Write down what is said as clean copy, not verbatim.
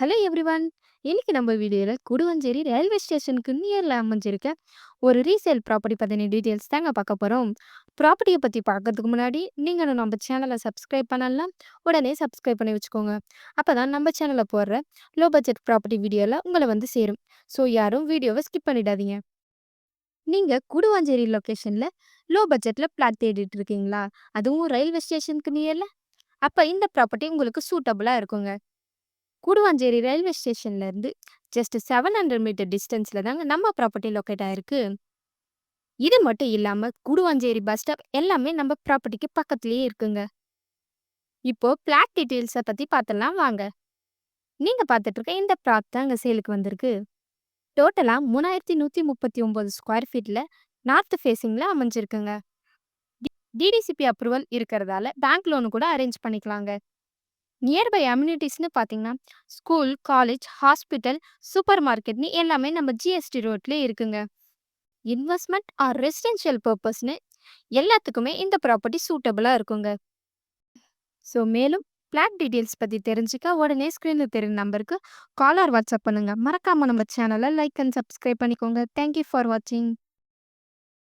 Hello everyone. இன்னைக்கு நம்ம வீடியோல குடுவஞ்சேரி ரயில்வே ஸ்டேஷனுக்கு நியர்ல அமைஞ்சிருக்க ஒரு ரீசேல் ப்ராப்பர்ட்டி பத்தின டீடைல்ஸ் தாங்க பார்க்க போறோம். ப்ராப்பர்ட்டியை பத்தி பார்க்கறதுக்கு முன்னாடி நீங்க நம்ம சேனலை சப்ஸ்கிரைப் பண்ணலாம். உடனே சப்ஸ்கிரைப் பண்ணி வச்சுக்கோங்க. அப்பதான் நம்ம சேனல்ல போடுற லோ பட்ஜெட் ப்ராப்பர்ட்டி வீடியோல உங்களை வந்து சேரும். ஸோ யாரும் வீடியோவை ஸ்கிப் பண்ணிடாதீங்க. நீங்க குடுவாஞ்சேரி லொகேஷன்ல லோ பட்ஜெட்ல பிளாட் தேடிட்டு இருக்கீங்களா? அதுவும் ரயில்வே ஸ்டேஷனுக்கு நியர்ல? அப்ப இந்த ப்ராப்பர்ட்டி உங்களுக்கு சூட்டபிளா இருக்குங்க. கூடுவாஞ்சேரி ரயில்வே ஸ்டேஷன்ல இருந்து ஜஸ்ட் 700 மீட்டர் டிஸ்டன்ஸ்ல தாங்க நம்ம ப்ராப்பர்ட்டி லொக்கேட் ஆயிருக்கு. இது மட்டும் இல்லாம கூடுவாஞ்சேரி பஸ் ஸ்டாப் எல்லாமே நம்ம ப்ராப்பர்ட்டிக்கு பக்கத்துலயே இருக்குங்க. இப்போ பிளாட் டீடைல்ஸை பத்தி பார்த்தலாம் வாங்க. நீங்க பார்த்துட்டு இருக்க இந்த ப்ளாட் தாங்க சேலுக்கு வந்திருக்கு. டோட்டலா 3139 ஸ்கொயர் ஃபீட்ல நார்த் ஃபேசிங்ல அமைஞ்சிருக்குங்க. டிடிசிபி அப்ரூவல் இருக்கிறதால பேங்க் லோனு கூட அரேஞ்ச் பண்ணிக்கலாங்க. நியர்பை அம்யூனிட்டிஸ்னு பார்த்தீங்கன்னா ஸ்கூல், காலேஜ், ஹாஸ்பிட்டல், சூப்பர் மார்க்கெட்னு எல்லாமே நம்ம ஜிஎஸ்டி ரோட்லேயே இருக்குங்க. இன்வெஸ்ட்மெண்ட் ஆர் ரெசிடென்ஷியல் பர்பஸ்னு எல்லாத்துக்குமே இந்த ப்ராப்பர்ட்டி சூட்டபிளாக இருக்குங்க. ஸோ மேலும் பிளாட் டீட்டெயில்ஸ் பற்றி தெரிஞ்சுக்க உடனே ஸ்க்ரீனில் தெரியும் நம்பருக்கு கால் ஆர் வாட்ஸ்அப் பண்ணுங்கள். மறக்காமல் நம்ம சேனலை லைக் அண்ட் சப்ஸ்கிரைப் பண்ணிக்கோங்க. தேங்க்யூ ஃபார் வாட்சிங்.